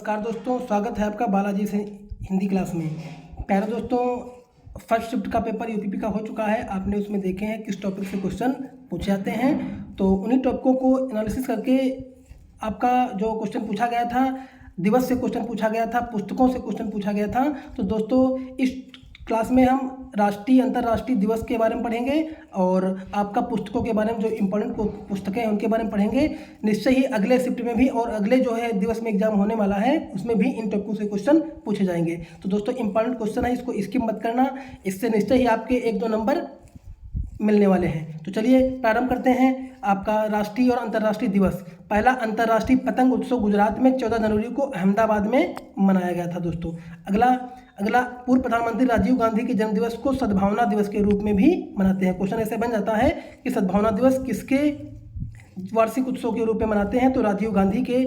नमस्कार दोस्तों, स्वागत है आपका बालाजी से हिंदी क्लास में। प्यारे दोस्तों, फर्स्ट शिफ्ट का पेपर यूपीपी का हो चुका है। आपने उसमें देखे हैं किस टॉपिक से क्वेश्चन पूछे जाते हैं, तो उन्हीं टॉपिकों को एनालिसिस करके आपका जो क्वेश्चन पूछा गया था, दिवस से क्वेश्चन पूछा गया था, पुस्तकों से क्वेश्चन पूछा गया था। तो दोस्तों, इस क्लास में हम राष्ट्रीय अंतर्राष्ट्रीय दिवस के बारे में पढ़ेंगे और आपका पुस्तकों के बारे में, जो इम्पोर्टेंट पुस्तकें हैं उनके बारे में पढ़ेंगे। निश्चय ही अगले शिफ्ट में भी और अगले जो है दिवस में एग्जाम होने वाला है, उसमें भी इन टॉपिकों से क्वेश्चन पूछे जाएंगे। तो दोस्तों, इंपॉर्टेंट क्वेश्चन है, इसको स्किप मत करना, इससे निश्चय ही आपके 1-2 नंबर मिलने वाले हैं। तो चलिए प्रारंभ करते हैं। आपका राष्ट्रीय और अंतर्राष्ट्रीय दिवस। पहला अंतर्राष्ट्रीय पतंग उत्सव गुजरात में 14 जनवरी को अहमदाबाद में मनाया गया था दोस्तों। अगला पूर्व प्रधानमंत्री राजीव गांधी के जन्मदिवस को सद्भावना दिवस के रूप में भी मनाते हैं। क्वेश्चन ऐसे बन जाता है कि सद्भावना दिवस किसके वार्षिक उत्सव के रूप में मनाते हैं, तो राजीव गांधी के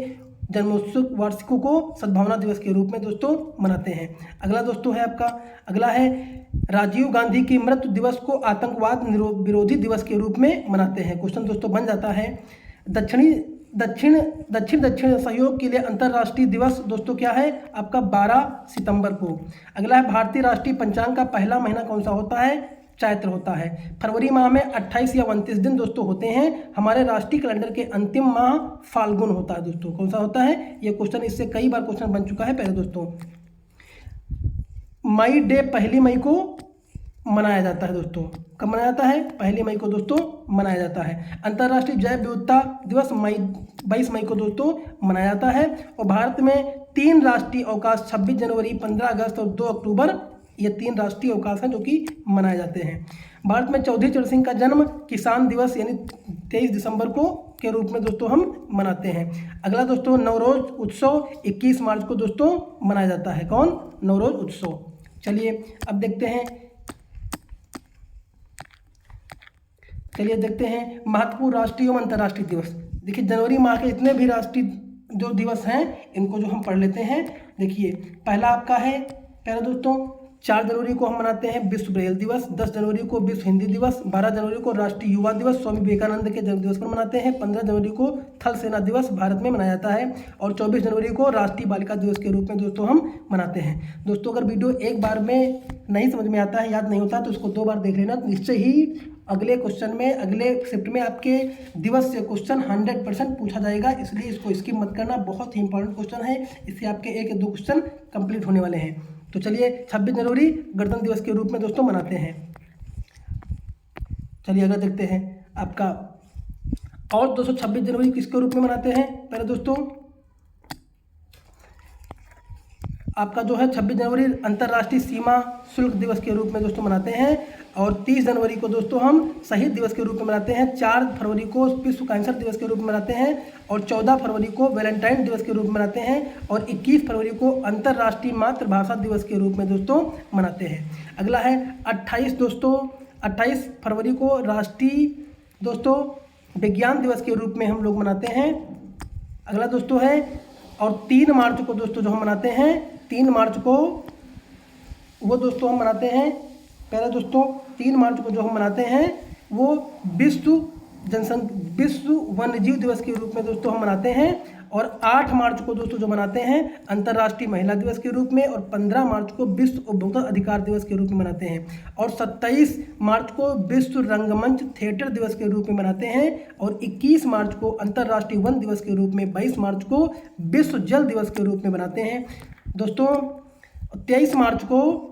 जन्मोत्सव वार्षिकों को सद्भावना दिवस के रूप में दोस्तों मनाते हैं। अगला दोस्तों है आपका, अगला है राजीव गांधी की मृत्यु दिवस को आतंकवाद विरोधी दिवस के रूप में मनाते हैं। क्वेश्चन दोस्तों बन जाता है दक्षिण सहयोग के लिए अंतर्राष्ट्रीय दिवस दोस्तों क्या है आपका 12 सितंबर को। अगला है भारतीय राष्ट्रीय पंचांग का पहला महीना कौन सा होता है, चैत्र होता है। फरवरी माह में 28 या 29 दिन दोस्तों होते हैं। हमारे राष्ट्रीय कैलेंडर के अंतिम माह फाल्गुन होता है दोस्तों। कौन सा होता है ये क्वेश्चन, इससे कई बार क्वेश्चन बन चुका है। पहले दोस्तों, मई डे 1 मई को मनाया जाता है दोस्तों। कब मनाया जाता है, 1 मई को दोस्तों मनाया जाता है। अंतर्राष्ट्रीय जैव विविधता दिवस 22 मई को दोस्तों मनाया जाता है। और भारत में 3 राष्ट्रीय अवकाश 26 जनवरी, 15 अगस्त और 2 अक्टूबर, ये 3 राष्ट्रीय अवकाश हैं जो कि मनाए जाते हैं। भारत में चौधरी चरण सिंह का जन्म किसान दिवस यानी 23 दिसंबर को के रूप में दोस्तों हम मनाते हैं। अगला दोस्तों, नवरोज उत्सव 21 मार्च को दोस्तों मनाया जाता है। कौन, नवरोज उत्सव। चलिए अब देखते हैं महत्वपूर्ण राष्ट्रीय एवं अंतर्राष्ट्रीय दिवस। देखिए, जनवरी माह के इतने भी राष्ट्रीय जो दिवस हैं इनको जो हम पढ़ लेते हैं। देखिए, पहला आपका है प्यारे दोस्तों, 4 जनवरी को हम मनाते हैं विश्व ब्रेल दिवस। 10 जनवरी को विश्व हिंदी दिवस। 12 जनवरी को राष्ट्रीय युवा दिवस स्वामी विवेकानंद के जन्म दिवस पर मनाते हैं। 15 जनवरी को थल सेना दिवस भारत में मनाया जाता है। और 24 जनवरी को राष्ट्रीय बालिका दिवस के रूप में दोस्तों हम मनाते हैं। दोस्तों, अगर वीडियो एक बार में नहीं समझ में आता है, याद नहीं होता, तो उसको 2 बार देख लेना। निश्चय ही अगले क्वेश्चन में, अगले शिफ्ट में आपके दिवस से क्वेश्चन 100% पूछा जाएगा, इसलिए इसको स्किप मत करना। बहुत ही इंपॉर्टेंट क्वेश्चन है, इससे आपके 1 या 2 क्वेश्चन कंप्लीट होने वाले हैं। तो चलिए 26 जनवरी गणतंत्र दिवस के रूप में दोस्तों मनाते हैं। चलिए अगर देखते हैं आपका, और दोस्तों 26 जनवरी किसके रूप में मनाते हैं, पहले दोस्तों आपका जो है 26 जनवरी अंतर्राष्ट्रीय सीमा शुल्क दिवस के रूप में दोस्तों मनाते हैं। और 30 जनवरी को दोस्तों हम शहीद दिवस के रूप में मनाते हैं। 4 फरवरी को विश्व कैंसर दिवस के रूप में मनाते हैं। और 14 फरवरी को वैलेंटाइन दिवस के रूप में मनाते हैं। और 21 फरवरी को अंतर्राष्ट्रीय मातृभाषा दिवस के रूप में दोस्तों मनाते हैं। अगला है 28 फरवरी को राष्ट्रीय दोस्तों विज्ञान दिवस के रूप में हम लोग मनाते हैं। अगला दोस्तों है, और 3 मार्च को दोस्तों जो हम मनाते हैं, 3 मार्च को वो दोस्तों हम मनाते हैं। पहले दोस्तों 3 मार्च को जो हम मनाते हैं वो विश्व वन्यजीव दिवस के रूप में दोस्तों हम मनाते हैं। और 8 मार्च को दोस्तों जो मनाते हैं अंतर्राष्ट्रीय महिला दिवस के रूप में। और 15 मार्च को विश्व उपभोक्ता अधिकार दिवस के रूप में मनाते हैं। और 27 मार्च को विश्व रंगमंच थिएटर दिवस के रूप में मनाते हैं। और 21 मार्च को अंतर्राष्ट्रीय वन दिवस के रूप में। 22 मार्च को विश्व जल दिवस के रूप में मनाते हैं दोस्तों। 23 मार्च को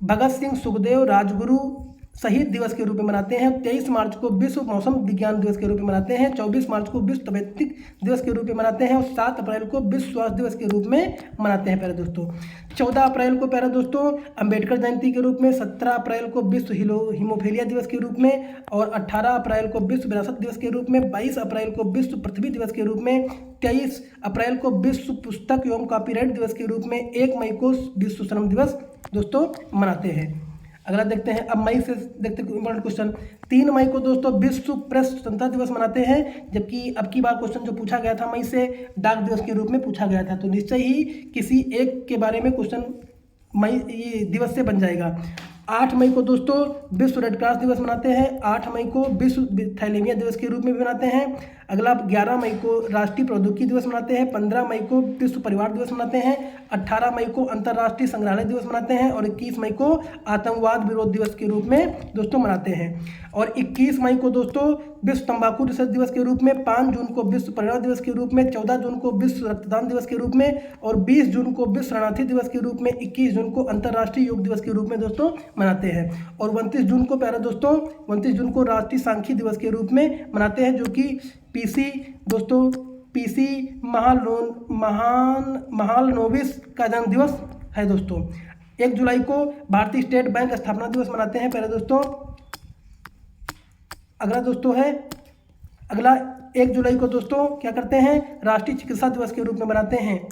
भगत सिंह सुखदेव राजगुरु शहीद दिवस के रूप में मनाते हैं। 23 मार्च को विश्व मौसम विज्ञान दिवस के रूप में मनाते हैं। 24 मार्च को विश्व तपेदिक दिवस के रूप में मनाते हैं। और 7 अप्रैल को विश्व स्वास्थ्य दिवस के रूप में मनाते हैं प्यारे दोस्तों। 14 अप्रैल को प्यारे दोस्तों अंबेडकर जयंती के रूप में। 17 अप्रैल को विश्व हीमोफीलिया दिवस के रूप में। और 18 अप्रैल को विश्व विरासत दिवस के रूप में। 22 अप्रैल को विश्व पृथ्वी दिवस के रूप में। 23 अप्रैल को विश्व पुस्तक एवं कॉपीराइट दिवस के रूप में। 1 मई को विश्व श्रम दिवस दोस्तों मनाते हैं। अगला देखते हैं, अब मई से देखते हैं इंपॉर्टेंट क्वेश्चन। 3 मई को दोस्तों विश्व प्रेस स्वतंत्रता दिवस मनाते हैं, जबकि अब की बार क्वेश्चन जो पूछा गया था मई से डाक दिवस के रूप में पूछा गया था। तो निश्चय ही किसी एक के बारे में क्वेश्चन मई ये दिवस से बन जाएगा। 8 मई को दोस्तों विश्व रेड क्रॉस दिवस मनाते हैं। 8 मई को विश्व थैलेमिया दिवस के रूप में भी मनाते हैं। अगला 11 मई को राष्ट्रीय प्रौद्योगिकी दिवस मनाते हैं, 15 मई को विश्व परिवार दिवस मनाते हैं, 18 मई को अंतर्राष्ट्रीय संग्रहालय दिवस मनाते हैं और 21 मई को आतंकवाद विरोध दिवस के रूप में दोस्तों मनाते हैं। और 21 मई को दोस्तों विश्व तंबाकू निषेध दिवस के रूप में, 5 जून को विश्व पर्यावरण दिवस के रूप में, 14 जून को विश्व रक्तदान दिवस के रूप में और 20 जून को विश्व शरणार्थी दिवस के रूप में, 21 जून को अंतर्राष्ट्रीय योग दिवस के रूप में दोस्तों मनाते हैं। और 29 जून को प्यारे दोस्तों 29 जून को राष्ट्रीय सांख्यिकी दिवस के रूप में मनाते हैं, जो कि पीसी महालनोबिस का जन्म दिवस है दोस्तों। 1 जुलाई को भारतीय स्टेट बैंक स्थापना दिवस मनाते हैं प्यारे दोस्तों। अगला 1 जुलाई को दोस्तों क्या करते हैं, राष्ट्रीय चिकित्सा दिवस के रूप में मनाते हैं।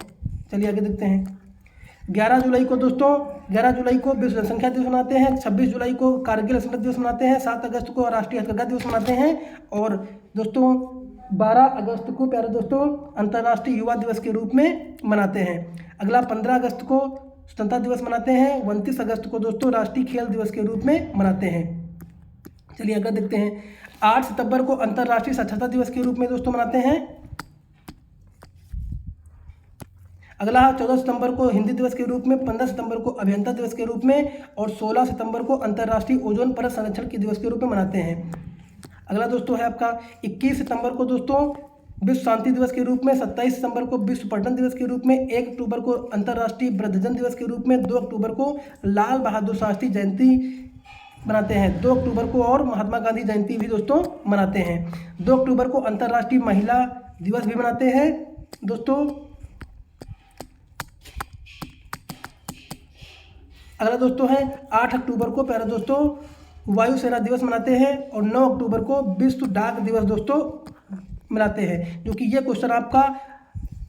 चलिए आगे देखते हैं। 11 जुलाई को विश्व जनसंख्या दिवस मनाते हैं, 26 जुलाई को कारगिल स्मृति दिवस मनाते हैं, 7 अगस्त को राष्ट्रीय हथकरघा दिवस मनाते हैं और दोस्तों 12 अगस्त को प्यारे दोस्तों अंतर्राष्ट्रीय युवा दिवस के रूप में मनाते हैं। अगला 15 अगस्त को स्वतंत्रता दिवस मनाते हैं, 29 अगस्त को दोस्तों राष्ट्रीय खेल दिवस के रूप में मनाते हैं। चलिए अगला देखते हैं। 8 सितंबर को अंतर्राष्ट्रीय साक्षरता दिवस के रूप में दोस्तों मनाते हैं। अगला 14 सितंबर को हिंदी दिवस के रूप में, 15 सितंबर को अभियंता दिवस के रूप में और 16 सितंबर को अंतर्राष्ट्रीय ओजोन परत संरक्षण के दिवस के रूप में मनाते हैं। अगला दोस्तों है आपका 21 सितंबर को दोस्तों विश्व शांति दिवस के रूप में, 27 सितंबर को विश्व पर्यटन दिवस के रूप में, 1 अक्टूबर को अंतर्राष्ट्रीय वृद्धजन दिवस के रूप में, 2 अक्टूबर को लाल बहादुर शास्त्री जयंती मनाते हैं, 2 अक्टूबर को और महात्मा गांधी जयंती भी दोस्तों मनाते हैं, 2 अक्टूबर को अंतर्राष्ट्रीय महिला दिवस भी मनाते हैं दोस्तों। अगला दोस्तों है 8 अक्टूबर को प्यारे दोस्तों वायुसेना दिवस मनाते हैं और 9 अक्टूबर को विश्व डाक दिवस दोस्तों मनाते हैं, जो कि ये क्वेश्चन आपका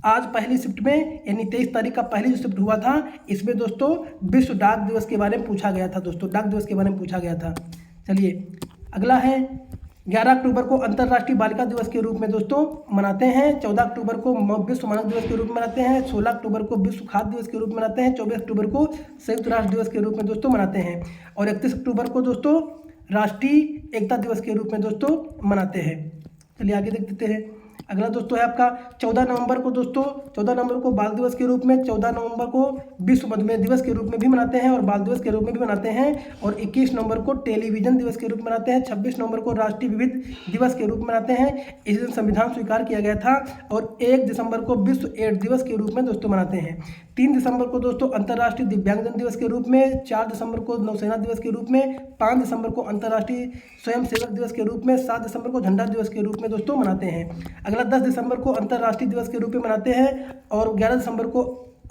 आज पहली शिफ्ट में यानी 23 तारीख का पहली जो शिफ्ट हुआ था, इसमें दोस्तों विश्व डाक दिवस के बारे में पूछा गया था दोस्तों, डाक दिवस के बारे में पूछा गया था। चलिए अगला है 11 अक्टूबर को अंतर्राष्ट्रीय बालिका दिवस के रूप में दोस्तों मनाते हैं, 14 अक्टूबर को विश्व मानव दिवस के रूप में मनाते हैं, 16 अक्टूबर को विश्व खाद्य दिवस के रूप में मनाते हैं, 24 अक्टूबर को संयुक्त राष्ट्र दिवस के रूप में दोस्तों मनाते हैं और 31 अक्टूबर को दोस्तों राष्ट्रीय एकता दिवस के रूप में दोस्तों मनाते हैं। चलिए आगे देख लेते हैं। अगला दोस्तों है आपका 14 नवंबर को दोस्तों 14 नवंबर को बाल दिवस के रूप में, 14 नवंबर को विश्व मधुमेह दिवस के रूप में भी मनाते हैं और बाल दिवस के रूप में भी मनाते हैं और 21 नवंबर को टेलीविजन दिवस के रूप में मनाते हैं, 26 नवंबर को राष्ट्रीय विविध दिवस के रूप में मनाते हैं, इस दिन संविधान स्वीकार किया गया था और 1 दिसंबर को विश्व एड्स दिवस के रूप में दोस्तों मनाते हैं, 3 दिसंबर को दोस्तों अंतर्राष्ट्रीय दिव्यांगजन दिवस के रूप में, 4 दिसंबर को नौसेना दिवस के रूप में, 5 दिसंबर को अंतर्राष्ट्रीय स्वयंसेवक दिवस के रूप में, 7 दिसंबर को झंडा दिवस के रूप में दोस्तों मनाते हैं। अगला 10 दिसंबर को अंतर्राष्ट्रीय दिवस के रूप में मनाते हैं और 11 दिसंबर को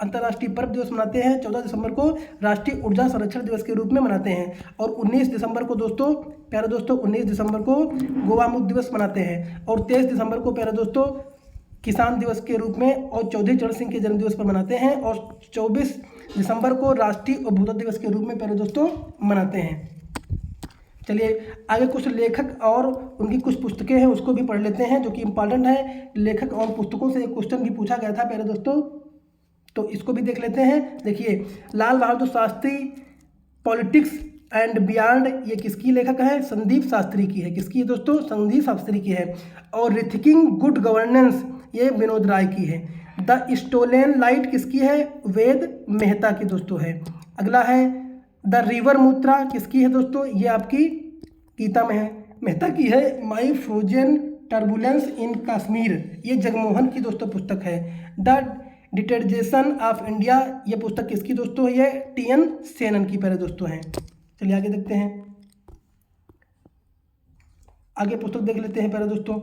अंतर्राष्ट्रीय पर्व दिवस मनाते हैं, 14 दिसंबर को राष्ट्रीय ऊर्जा संरक्षण दिवस के रूप में मनाते हैं और 19 दिसंबर को दोस्तों प्यारे दोस्तों 19 दिसंबर को गोवामुख दिवस मनाते हैं और 23 दिसंबर को प्यारे दोस्तों किसान दिवस के रूप में और चौधरी चरण सिंह के जन्म दिवस पर मनाते हैं और 24 दिसंबर को राष्ट्रीय उपभोक्ता दिवस के रूप में प्यारे दोस्तों मनाते हैं। चलिए आगे कुछ लेखक और उनकी कुछ पुस्तकें हैं उसको भी पढ़ लेते हैं जो कि इम्पॉर्टेंट है। लेखक और पुस्तकों से एक क्वेश्चन भी पूछा गया था प्यारे दोस्तों, तो इसको भी देख लेते हैं। देखिए Lal Bahadur Shastri politics and beyond, ये किसकी लेखक है? संदीप शास्त्री की है। किसकी है दोस्तों? संदीप शास्त्री की है। और रिथिंकिंग गुड गवर्नेंस ये विनोद राय की है। द स्टोलन लाइट किसकी है? वेद मेहता की दोस्तों है। अगला है द रिवर मूत्रा किसकी है दोस्तों? ये आपकी गीता मेहता की है। माई फ्रोजन टर्बुलेंस इन कश्मीर ये जगमोहन की दोस्तों पुस्तक है। द डिटर्जेशन ऑफ इंडिया ये पुस्तक किसकी दोस्तों? ये टी.एन. सेनन की प्यारे दोस्तों हैं। चलिए आगे देखते हैं, आगे पुस्तक देख लेते हैं प्यारे दोस्तों।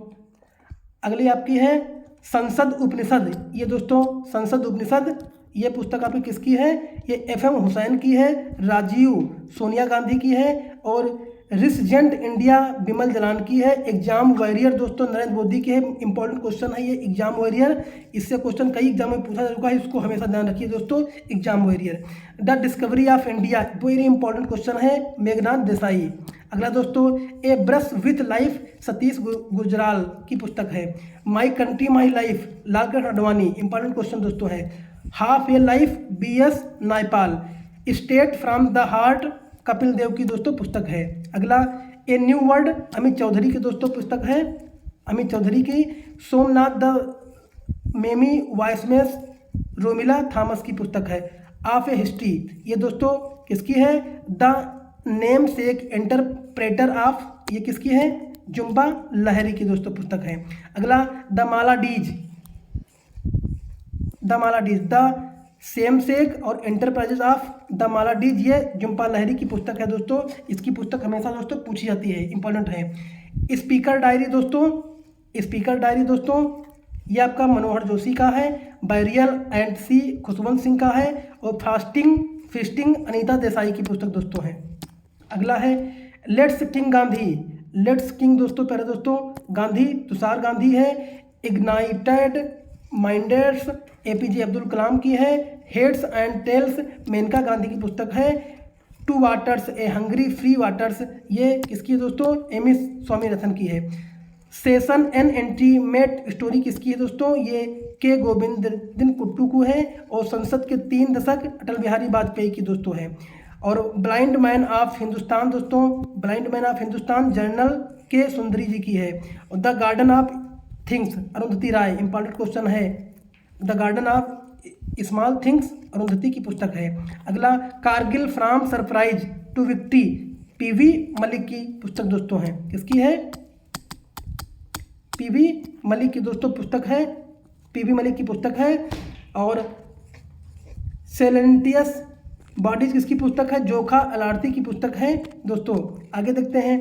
अगली आपकी है संसद उपनिषद। ये दोस्तों संसद उपनिषद ये पुस्तक आपकी किसकी है? ये एफ.एम. हुसैन की है, राजीव सोनिया गांधी की है और रिसजेंट इंडिया बिमल जलान की है। एग्जाम वॉरियर दोस्तों नरेंद्र मोदी के है। इंपॉर्टेंट क्वेश्चन है ये एग्जाम वॉरियर, इससे क्वेश्चन कई एग्जाम में पूछा जा चुका है, इसको हमेशा ध्यान रखिए दोस्तों। Exam warrior. The discovery of India very important question है, मेघनाथ देसाई। अगला दोस्तों a brush with life Satish Gujral की पुस्तक है। My country my life Lalkrishna Advani important question दोस्तों है। Half a life V S. Naipaul. State from the heart Kapil Dev की दोस्तों पुस्तक है। अगला a new world Amit Chaudhuri की दोस्तों पुस्तक है। अमित चौधरी की सोमनाथ द मेमी वाइसमेस रोमिला थॉमस की पुस्तक है। ऑफ ए हिस्ट्री, ये दोस्तों किसकी है? The name sec interpreter of, ये किसकी है? जुम्बा लाहिरी की दोस्तों पुस्तक है। अगला द मालाडीज, द सेम सेक और एंटरप्राइजेज ऑफ द मालाडीज, ये जुम्बा लाहिरी की पुस्तक है दोस्तों। इसकी पुस्तक हमेशा दोस्तों पूछी जाती है, इंपॉर्टेंट है। स्पीकर डायरी दोस्तों ये आपका मनोहर जोशी का है। बैरियल एंड सी खुशवंत सिंह का है। और फिस्टिंग अनीता देसाई की पुस्तक दोस्तों है। अगला है लेट्स किंग दोस्तों, पहले दोस्तों गांधी तुषार गांधी है। Ignited minds APJ Abdul Kalam की है। Heads and tails Maneka Gandhi की पुस्तक है। Two waters a hungry free waters, ये किसकी है दोस्तों? एम स्वामीनाथन की है। सेशन एन इंटीमेट स्टोरी किसकी है दोस्तों? ये के गोविंद कुट्टू को है। और संसद के 3 दशक अटल बिहारी वाजपेयी की दोस्तों है। और ब्लाइंड मैन ऑफ हिंदुस्तान दोस्तों, जनरल के सुंदरी जी की है। और the garden of things Arundhati Roy, important question है। The garden of small things Arundhati की पुस्तक है। अगला Kargil from surprise to victory, PV Malik की पुस्तक दोस्तों है। किसकी है? PV मलिक की दोस्तों पुस्तक है। PV मलिक की पुस्तक है। और सेलेंटियस बॉडीज किसकी पुस्तक है? जोखा अलारती की पुस्तक है दोस्तों। आगे देखते हैं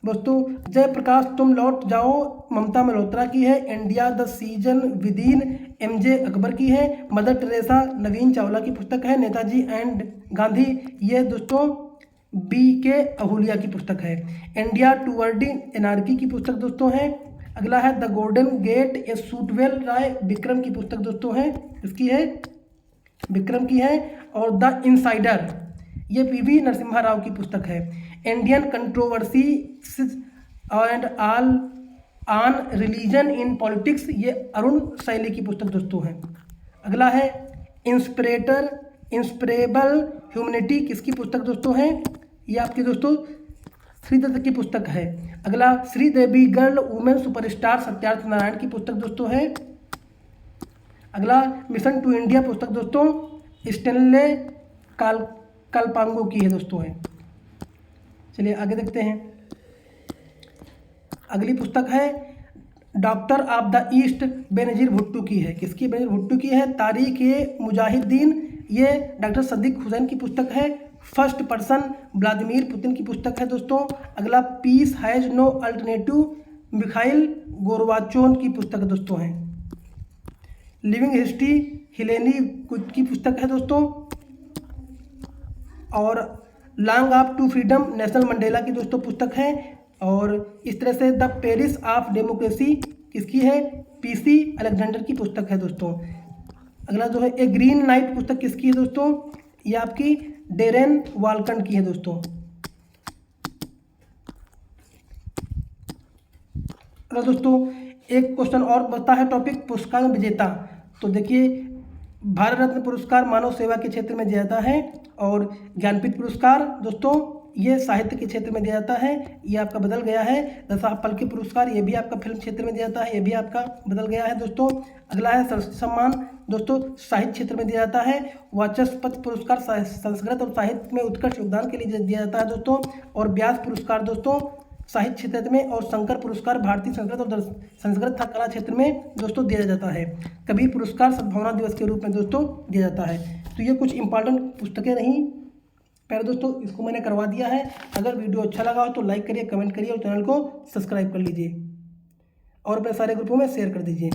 दोस्तों, जयप्रकाश तुम लौट जाओ ममता मल्होत्रा की है। India the season within MJ Akbar की है। मदर टेरेसा नवीन चावला की पुस्तक है। नेताजी एंड गांधी, ये दोस्तों BK अहुलिया की पुस्तक है। इंडिया टूवर्ड एनार्की की पुस्तक दोस्तों है। अगला है द गोल्डन गेट ए सूटवेल राय विक्रम की पुस्तक दोस्तों है। किसकी है? विक्रम की है। और द इनसाइडर, ये PV नरसिम्हा राव की पुस्तक है। Indian controversy and all on religion in politics, ये अरुण शैली की पुस्तक दोस्तों है। अगला है इंस्पिरेबल ह्यूमैनिटी, किसकी पुस्तक दोस्तों है? ये आपकी दोस्तों श्रीदत्त की पुस्तक है। अगला Sridevi girl women superstar Satyarth Narayan की पुस्तक दोस्तों है। अगला मिशन टू इंडिया पुस्तक दोस्तों स्टेनले कालपांगो की है दोस्तों है। चलिए आगे देखते हैं। अगली पुस्तक है doctor of the east, Benazir Bhutto की है। किसकी? बेनजीर भुट्टो की है। तारीख ए मुजाहिदीन, ये डॉक्टर सदीक हुसैन की पुस्तक है। फर्स्ट पर्सन व्लादिमीर पुतिन की पुस्तक है दोस्तों। अगला peace has no alternative, Mikhail Gorbachev की पुस्तक दोस्तों है। लिविंग हिस्ट्री हिलेनी की पुस्तक है दोस्तों। और long of to freedom national Mandela की दोस्तों पुस्तक है। और इस तरह से द पेरिस ऑफ डेमोक्रेसी किसकी है? PC अलेक्जेंडर की पुस्तक है दोस्तों। अगला जो है ए ग्रीन नाइट पुस्तक किसकी है दोस्तों? ये आपकी डेरेन वालकन की है दोस्तों। अगला दोस्तों एक क्वेश्चन और बता है, टॉपिक पुरस्कार विजेता। तो देखिए भारत रत्न पुरस्कार मानव सेवा के क्षेत्र में दिया जाता है। और ज्ञानपीठ पुरस्कार दोस्तों ये साहित्य के क्षेत्र में दिया जाता है, ये आपका बदल गया है। दशा फल्के पुरस्कार ये भी आपका फिल्म क्षेत्र में दिया जाता है, ये भी आपका बदल गया है दोस्तों। अगला है सरस्वती सम्मान दोस्तों साहित्य क्षेत्र में दिया जाता है। वाचस्पति पुरस्कार संस्कृत और साहित्य में उत्कृष्ट योगदान के लिए दिया जाता है दोस्तों। और व्यास पुरस्कार दोस्तों साहित्य क्षेत्र में। और शंकर पुरस्कार भारतीय संस्कृत और संस्कृत कला क्षेत्र में दोस्तों दिया जाता है। कभी पुरस्कार सद्भावना दिवस के रूप में दोस्तों दिया जाता है। तो ये कुछ इंपॉर्टेंट पुस्तकें रहीं। पहले दोस्तों इसको मैंने करवा दिया है। अगर वीडियो अच्छा लगा हो तो लाइक करिए, कमेंट करिए और चैनल को सब्सक्राइब कर लीजिए और अपने सारे ग्रुपों में शेयर कर दीजिए।